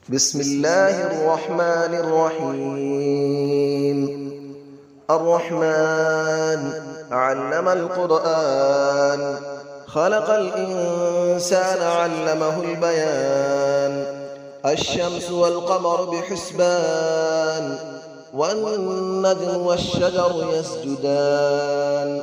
بسم الله الرحمن الرحيم. الرحمن علم القرآن، خلق الإنسان علمه البيان. الشمس والقمر بحسبان، والنجم والشجر يسجدان.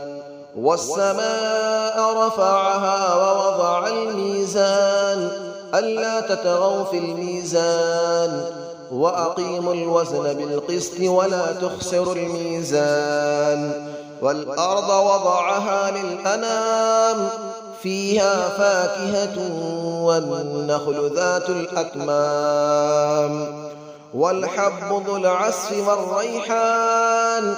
والسماء رفعها ووضع الميزان، ألا تطغوا في الميزان، وأقيموا الوزن بالقسط ولا تخسروا الميزان. والأرض وضعها للأنام، فيها فاكهة والنخل ذات الأكمام. والحب ذو العصف والريحان،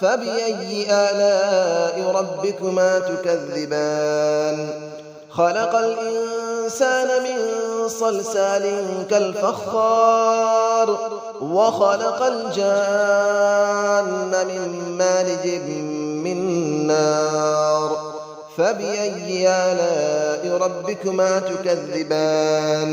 فبأي آلاء ربكما تكذبان. خلق الإنسان من صلصال كالفخار، وخلق الجان من مارج من نار. فبأي آلاء ربكما تكذبان.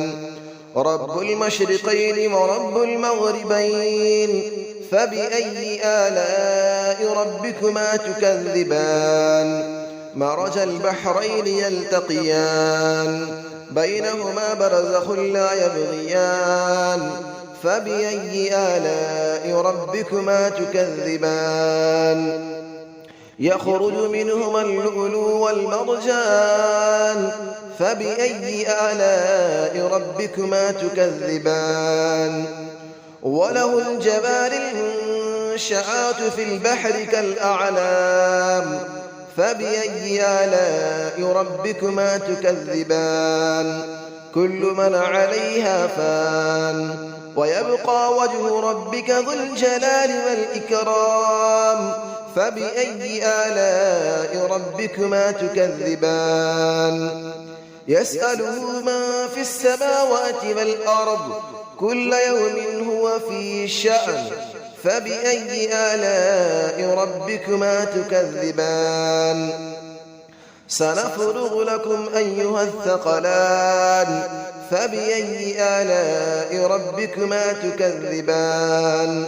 رب المشرقين ورب المغربين، فبأي آلاء ربكما تكذبان. مرج البحرين يلتقيان، بينهما برزخ لا يبغيان. فبأي آلاء ربكما تكذبان. يخرج منهما اللؤلؤ والمرجان، فبأي آلاء ربكما تكذبان. وله الجوار المنشآت في البحر كالأعلام، فبأي آلاء ربكما تكذبان. كل من عليها فان، ويبقى وجه ربك ذو الجلال والإكرام. فبأي آلاء ربكما تكذبان. يسأله من في السماوات والأرض، كل يوم هو في شأن. فبأي آلاء ربكما تكذبان. سنفرغ لكم أيها الثقلان، فبأي آلاء ربكما تكذبان.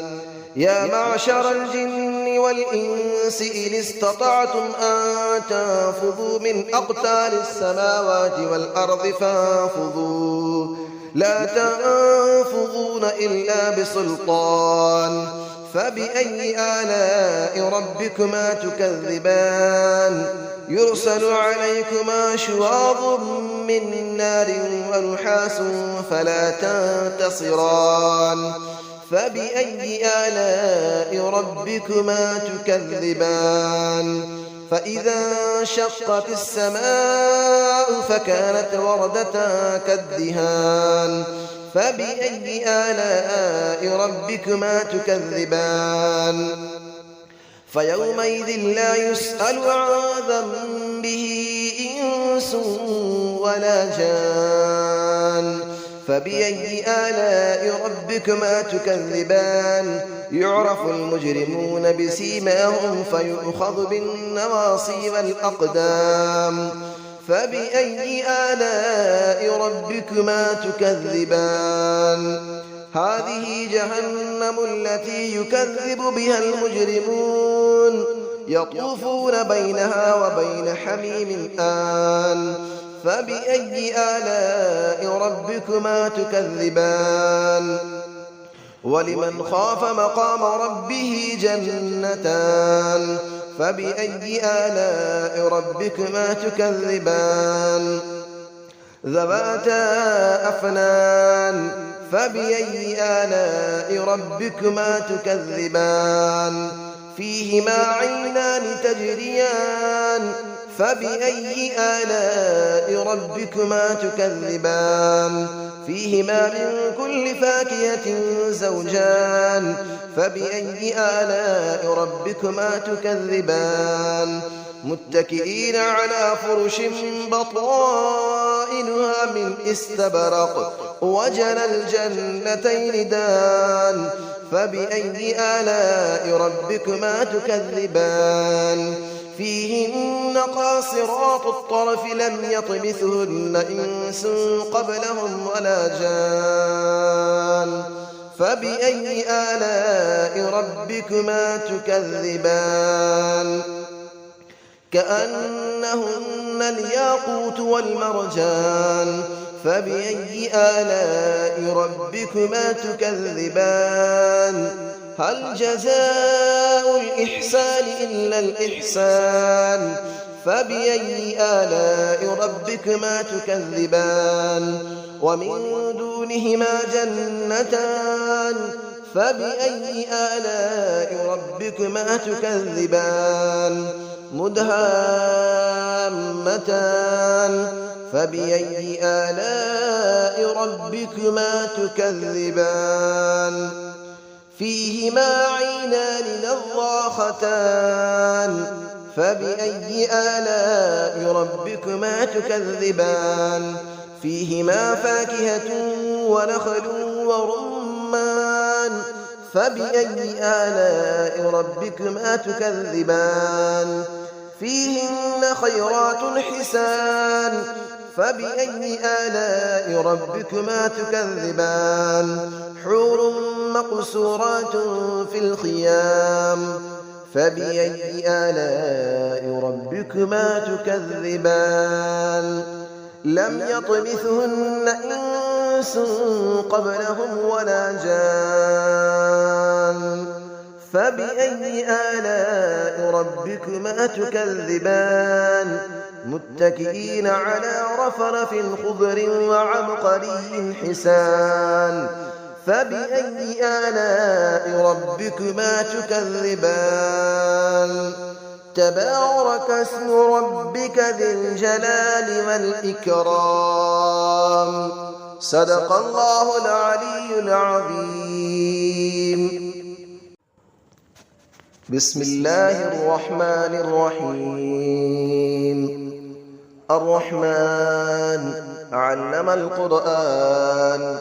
يا معشر الجن والإنس إن استطعتم أن تنفذوا من أقطار السماوات والأرض فانفذوا، لا تنفذون إلا بسلطان. فبأي آلاء ربكما تكذبان. يرسل عليكما شواظ من نار ونحاس فلا تنتصران. فبأي آلاء ربكما تكذبان. فإذا انشقت السماء فكانت وردة كالدهان. فبأي آلاء ربكما تكذبان. فيومئذ لا يسأل عن ذنبه إنس ولا جان. فبأي آلاء ربكما تكذبان. يعرف المجرمون بسيماهم فيؤخذ بالنواصي والأقدام. فبأي آلاء ربكما تكذبان. هذه جهنم التي يكذب بها المجرمون، يطوفون بينها وبين حميم آن. فبأي آلاء ربكما تكذبان. ولمن خاف مقام ربه جنتان. فبأي آلاء ربكما تكذبان. ذواتا أفنان. فبأي آلاء ربكما تكذبان. فيهما عينان تجريان. فبأي آلاء ربكما تكذبان. فيهما من كل فاكهة زوجان. فبأي آلاء ربكما تكذبان. متكئين على فرش بطائنها من استبرق، وجنى الجنتين دان. فبأي آلاء ربكما تكذبان. فيهن قاصرات الطرف لم يطمثهن إنس قبلهم ولا جان. فبأي آلاء ربكما تكذبان كأنهن الياقوت والمرجان فبأي آلاء ربكما تكذبان هل جزاء الإحسان إلا الإحسان فبأي آلاء ربكما تكذبان ومن دونهما جنتان فبأي آلاء ربكما تكذبان مدهامتان فبأي آلاء ربكما تكذبان فيهما عينان نضاختان فبأي آلاء ربكما تكذبان فيهما فاكهة ونخل ورمان فبأي آلاء ربكما تكذبان فيهن خيرات حسان فبأي آلاء ربكما تكذبان حور مقصورات في الخيام فبأي آلاء ربكما تكذبان لم يطمثهن إنس قبلهم ولا جان فبأي آلاء ربكما تكذبان متكئين على رفرف خضر وعبقري حسان فبأي آلاء ربكما تكذبان تبارك اسم ربك ذي الجلال والإكرام صدق الله العلي العظيم بسم الله الرحمن الرحيم الرحمن علم القرآن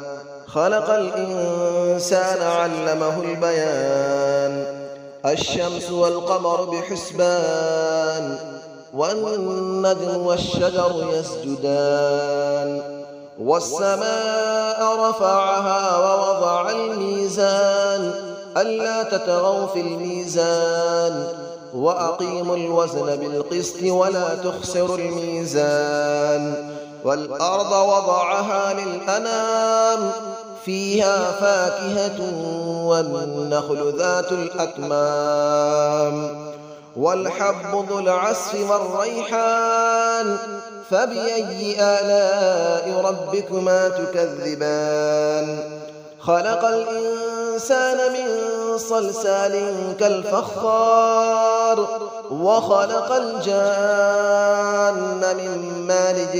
خلق الإنسان علمه البيان الشمس والقمر بحسبان والنجم والشجر يسجدان والسماء رفعها ووضع الميزان ألا تطغوا في الميزان وأقيموا الوزن بالقسط ولا تخسروا الميزان والأرض وضعها للأنام فيها فاكهة والنخل ذات الأكمام والحب ذو العصف والريحان فبأي آلاء ربكما تكذبان خلق الإنسان من صلصال كالفخار وخلق الجان من مارج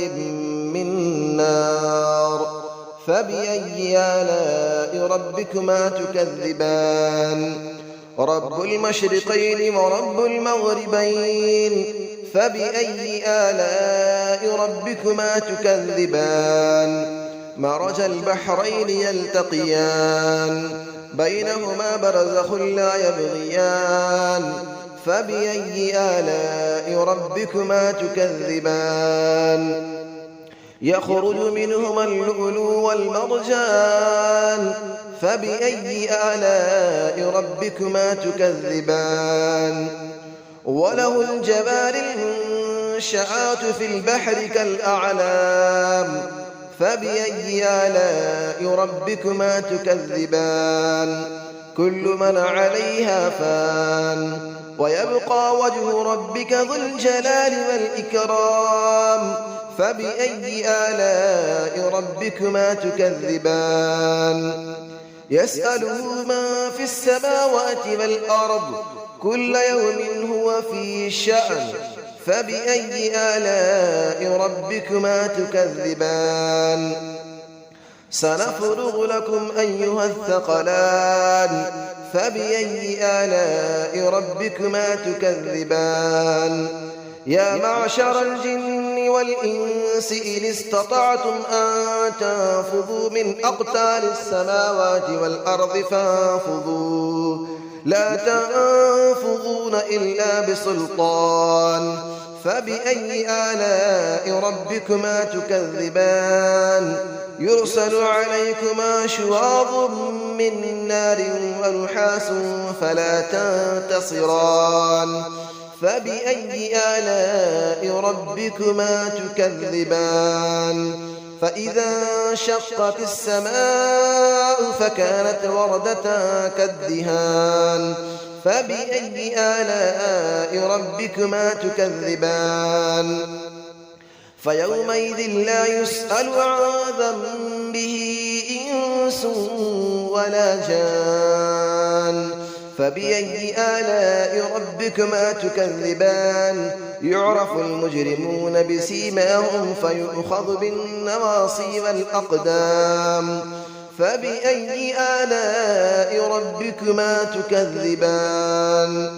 من نار فبأي آلاء ربكما تكذبان رب المشرقين ورب المغربين فبأي آلاء ربكما تكذبان مرج البحرين يلتقيان بينهما برزخ لا يبغيان فبأي آلاء ربكما تكذبان يخرج منهما اللؤلؤ والمرجان فبأي آلاء ربكما تكذبان وله الجبال المنشآت في البحر كالأعلام فبأي آلاء ربكما تكذبان كل من عليها فان ويبقى وجه ربك ذو الجلال والإكرام فبأي آلاء ربكما تكذبان يسأله من في السماوات والأرض كل يوم هو في شأن فبأي آلاء ربكما تكذبان سنفرغ لكم أيها الثقلان فبأي آلاء ربكما تكذبان يا معشر الجن والإنس إن استطعتم أن تنفذوا من أقطار السماوات والأرض فانفذوا لا تنفذون إلا بسلطان فبأي آلاء ربكما تكذبان يرسل عليكما شواظ من نار ونحاس فلا تنتصران فبأي آلاء ربكما تكذبان فإذا انشقت السماء فكانت وردة كالدهان فبأي آلاء ربكما تكذبان فيومئذ لا يسأل عن ذنبه إنس ولا جان فبأي آلاء ربكما تكذبان يعرف المجرمون بسيماهم فيؤخذ بالنواصي والأقدام فبأي آلاء ربكما تكذبان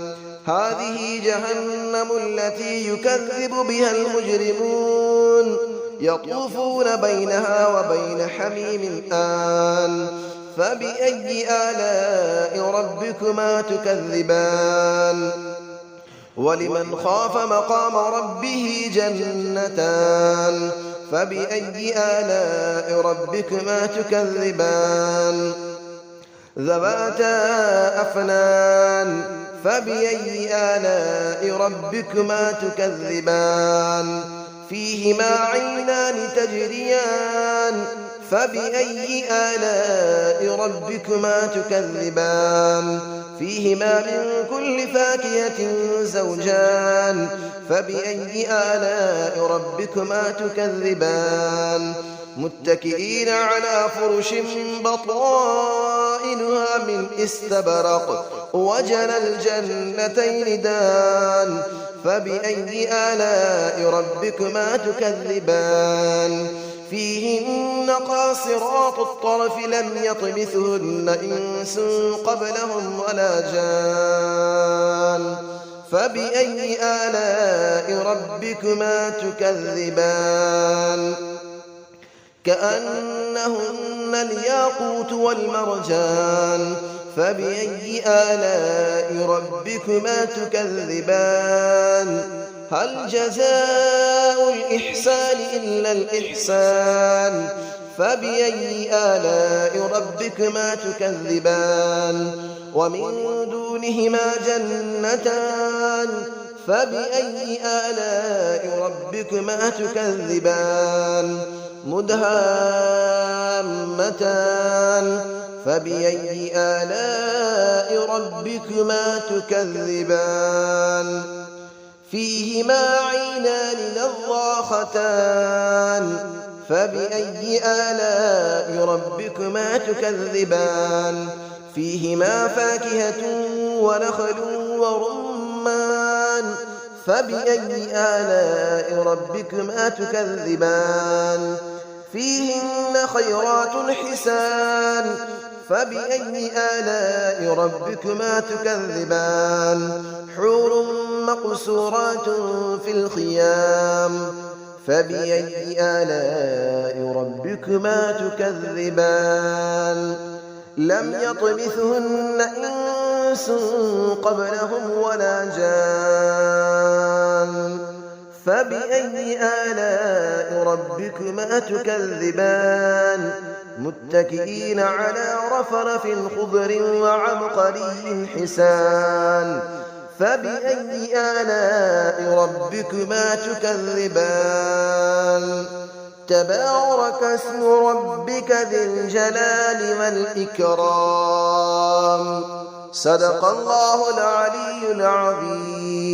هذه جهنم التي يكذب بها المجرمون يطوفون بينها وبين حميم آن فبأي آلاء ربكما تكذبان ولمن خاف مقام ربه جنتان فبأي آلاء ربكما تكذبان ذواتا أفنان فبأي آلاء ربكما تكذبان فيهما عينان تجريان فبأي آلاء ربكما تكذبان فيهما من كل فاكهة زوجان فبأي آلاء ربكما تكذبان متكئين على فرش بطائنها من استبرق وجنى الجنتين دان فبأي آلاء ربكما تكذبان فيهن قاصرات الطرف لم يطمثهن إنس قبلهم ولا جان فبأي آلاء ربكما تكذبان كأنهن الياقوت والمرجان فبأي آلاء ربكما تكذبان هل جزاء الإحسان إلا الإحسان فبأي آلاء ربكما تكذبان ومن دونهما جنتان فبأي آلاء ربكما تكذبان مدهامتان فبأي آلاء ربكما تكذبان فيهما عينان نضاختان فبأي آلاء ربكما تكذبان فيهما فاكهة ونخل ورمان فبأي آلاء ربكما تكذبان فيهن خيرات حسان فبأي آلاء ربكما تكذبان حور مقصورات في الخيام فبأي آلاء ربكما تكذبان لم يطمثهن إنس قبلهم ولا جان فبأي آلاء ربكما تكذبان متكئين على رفرف خضر وعبقري حسان فبأي آلاء ربكما تكذبان تبارك اسم ربك ذي الجلال والإكرام صدق الله العلي العظيم.